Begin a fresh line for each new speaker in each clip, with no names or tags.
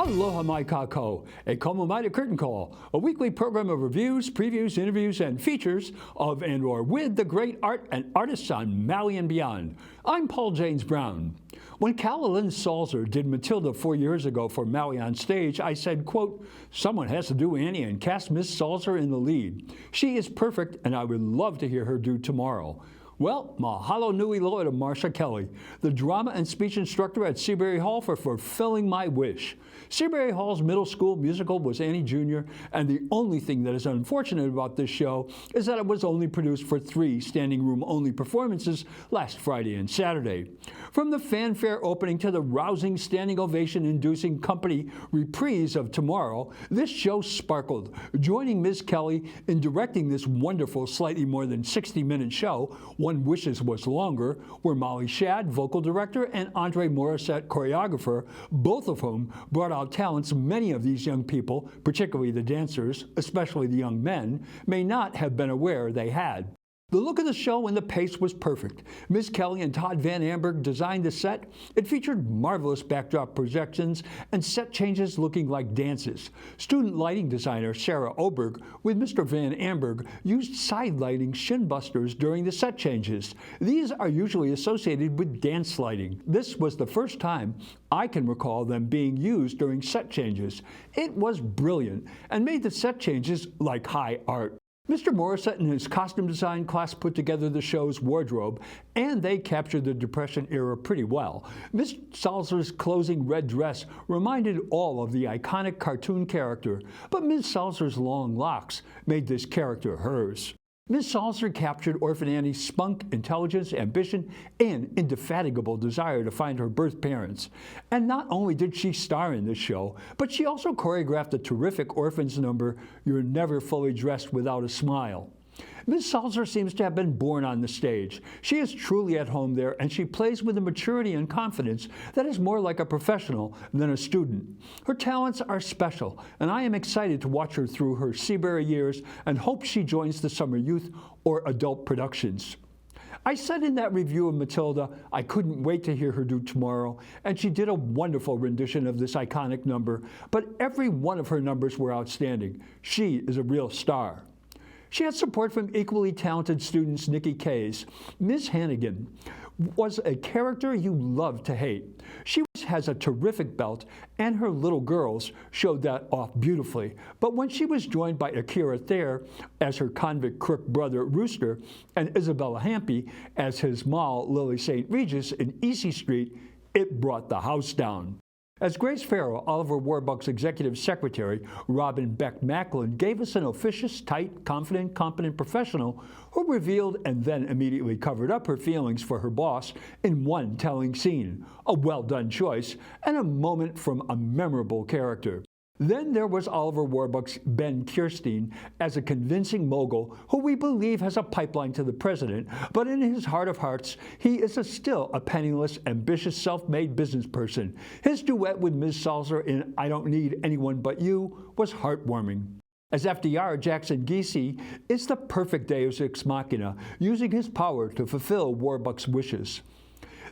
Aloha mai kako, a Komomaida Curtain Call, a weekly program of reviews, previews, interviews, and features of and or with the great art and artists on Maui and beyond. I'm Paul James Brown. When Caroline Salzer did Matilda 4 years ago for Maui on Stage, I said, quote, someone has to do Annie and cast Miss Salzer in the lead. She is perfect, and I would love to hear her do tomorrow. Well, mahalo nui loa to Marcia Kelly, the drama and speech instructor at Seabury Hall, for fulfilling my wish. Seabury Hall's middle school musical was Annie Jr., and the only thing that is unfortunate about this show is that it was only produced for 3 standing room only performances last Friday and Saturday. From the fanfare opening to the rousing standing ovation inducing company reprise of tomorrow, this show sparkled. Joining Ms. Kelly in directing this wonderful, slightly more than 60-minute show, One Wishes Was Longer, were Molly Shadd, vocal director, and Andre Morissette, choreographer, both of whom brought out talents many of these young people, particularly the dancers, especially the young men, may not have been aware they had. The look of the show and the pace was perfect. Ms. Kelly and Todd Van Amberg designed the set. It featured marvelous backdrop projections and set changes looking like dances. Student lighting designer Sarah Oberg with Mr. Van Amberg used side lighting shin busters during the set changes. These are usually associated with dance lighting. This was the first time I can recall them being used during set changes. It was brilliant and made the set changes like high art. Mr. Morissette and his costume design class put together the show's wardrobe, and they captured the Depression era pretty well. Miss Salzer's closing red dress reminded all of the iconic cartoon character, but Ms. Salzer's long locks made this character hers. Ms. Salzer captured Orphan Annie's spunk, intelligence, ambition, and indefatigable desire to find her birth parents. And not only did she star in this show, but she also choreographed the terrific Orphans number, You're Never Fully Dressed Without a Smile. Ms. Salzer seems to have been born on the stage. She is truly at home there, and she plays with a maturity and confidence that is more like a professional than a student. Her talents are special, and I am excited to watch her through her Seabury years and hope she joins the summer youth or adult productions. I said in that review of Matilda, I couldn't wait to hear her do tomorrow, and she did a wonderful rendition of this iconic number, but every one of her numbers were outstanding. She is a real star. She had support from equally talented students Nikki Kays. Ms. Hannigan was a character you love to hate. She has a terrific belt, and her little girls showed that off beautifully. But when she was joined by Akira Thayer as her convict crook brother Rooster, and Isabella Hampy as his moll Lily St. Regis in Easy Street, it brought the house down. As Grace Farrell, Oliver Warbuck's executive secretary, Robin Beck Macklin, gave us an officious, tight, confident, competent professional who revealed and then immediately covered up her feelings for her boss in one telling scene, a well-done choice, and a moment from a memorable character. Then there was Oliver Warbuck's Ben Kirstein as a convincing mogul who we believe has a pipeline to the president, but in his heart of hearts, he is still a penniless, ambitious, self-made business person. His duet with Ms. Salzer in I Don't Need Anyone But You was heartwarming. As FDR, Jackson Giese is the perfect deus ex machina, using his power to fulfill Warbuck's wishes.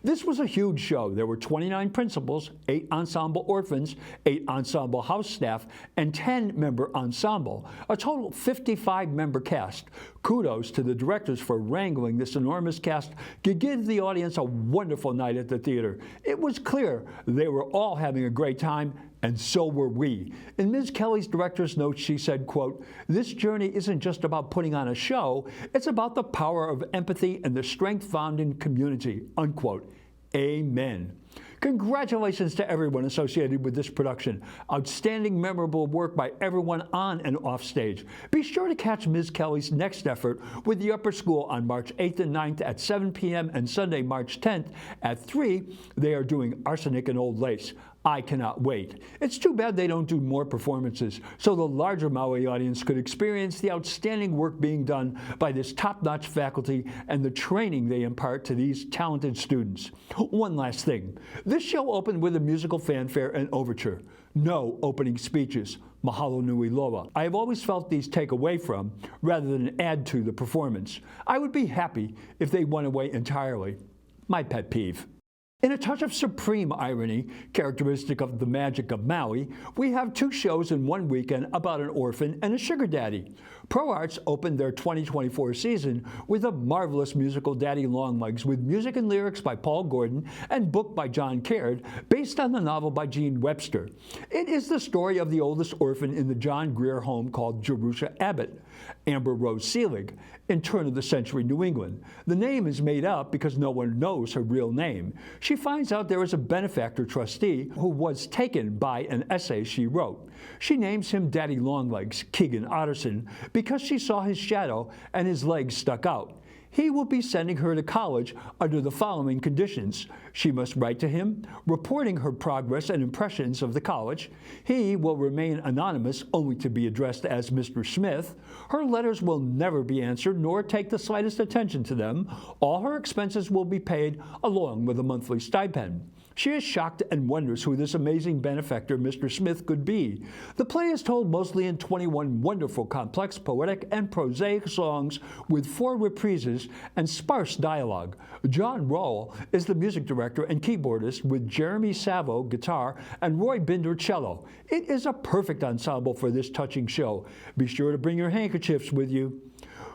This was a huge show. There were 29 principals, 8 ensemble orphans, 8 ensemble house staff, and 10-member ensemble, a total 55-member cast. Kudos to the directors for wrangling this enormous cast to give the audience a wonderful night at the theater. It was clear they were all having a great time, and so were we. In Ms. Kelly's director's note, she said, quote, this journey isn't just about putting on a show, it's about the power of empathy and the strength found in community, unquote. Amen. Congratulations to everyone associated with this production. Outstanding, memorable work by everyone on and off stage. Be sure to catch Ms. Kelly's next effort with the Upper School on March 8th and 9th at 7 p.m. and Sunday, March 10th at 3. They are doing Arsenic and Old Lace. I cannot wait. It's too bad they don't do more performances, so the larger Maui audience could experience the outstanding work being done by this top-notch faculty and the training they impart to these talented students. One last thing. This show opened with a musical fanfare and overture. No opening speeches. Mahalo nui loa. I have always felt these take away from, rather than add to, the performance. I would be happy if they went away entirely. My pet peeve. In a touch of supreme irony, characteristic of the magic of Maui, we have two shows in one weekend about an orphan and a sugar daddy. ProArts opened their 2024 season with a marvelous musical Daddy Longlegs with music and lyrics by Paul Gordon and book by John Caird, based on the novel by Joan Webster. It is the story of the oldest orphan in the John Grier home called Jerusha Abbott, Amber Rose Seelig, in turn-of-the-century New England. The name is made up because no one knows her real name. She finds out there is a benefactor trustee who was taken by an essay she wrote. She names him Daddy Longlegs, Kiegan Otterson, because she saw his shadow and his legs stuck out. He will be sending her to college under the following conditions. She must write to him, reporting her progress and impressions of the college. He will remain anonymous, only to be addressed as Mr. Smith. Her letters will never be answered, nor take the slightest attention to them. All her expenses will be paid, along with a monthly stipend. She is shocked and wonders who this amazing benefactor Mr. Smith could be. The play is told mostly in 21 wonderful, complex, poetic, and prosaic songs with 4 reprises and sparse dialogue. John Rowell is the music director and keyboardist, with Jeremy Savo, guitar, and Roy Binder, cello. It is a perfect ensemble for this touching show. Be sure to bring your handkerchiefs with you.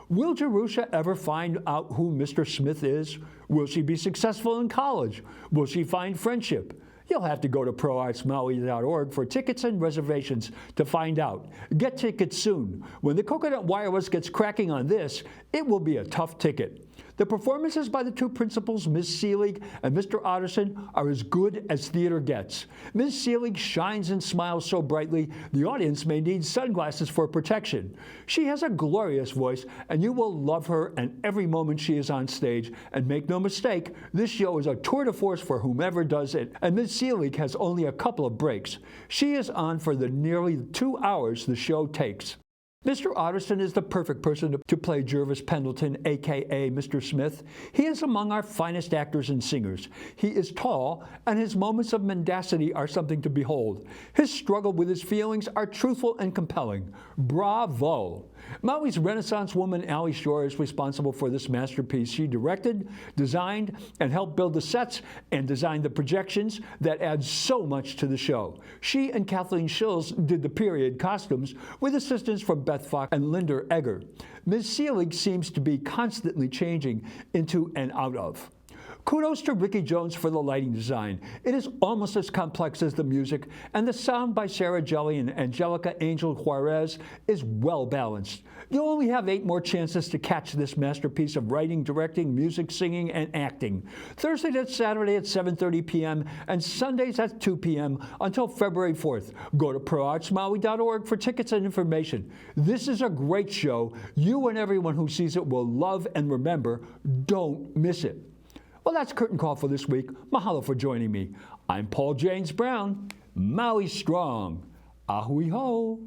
Will Jerusha ever find out who Mr. Smith is? Will she be successful in college? Will she find friendship? You'll have to go to proartsmaui.org for tickets and reservations to find out. Get tickets soon. When the coconut wireless gets cracking on this, it will be a tough ticket. The performances by the two principals, Ms. Seelig and Mr. Otterson, are as good as theater gets. Ms. Seelig shines and smiles so brightly, the audience may need sunglasses for protection. She has a glorious voice, and you will love her and every moment she is on stage. And make no mistake, this show is a tour de force for whomever does it, and Ms. Seelig has only a couple of breaks. She is on for the nearly 2 hours the show takes. Mr. Otterson is the perfect person to play Jervis Pendleton, a.k.a. Mr. Smith. He is among our finest actors and singers. He is tall, and his moments of mendacity are something to behold. His struggle with his feelings are truthful and compelling. Bravo! Maui's Renaissance woman Allie Shore is responsible for this masterpiece. She directed, designed, and helped build the sets and designed the projections that add so much to the show. She and Kathleen Schills did the period costumes with assistance from Beth Fox and Linda Egger. Ms. Seelig seems to be constantly changing into and out of. Kudos to Ricky Jones for the lighting design. It is almost as complex as the music, and the sound by Sarah Jelly and Angelica Angel Juarez is well balanced. You'll only have 8 more chances to catch this masterpiece of writing, directing, music, singing, and acting. Thursday to Saturday at 7:30 p.m. and Sundays at 2 p.m. until February 4th. Go to proartsmaui.org for tickets and information. This is a great show. You and everyone who sees it will love and remember. Don't miss it. Well, that's Curtain Call for this week. Mahalo for joining me. I'm Paul James Brown. Maui strong. Ahui ho.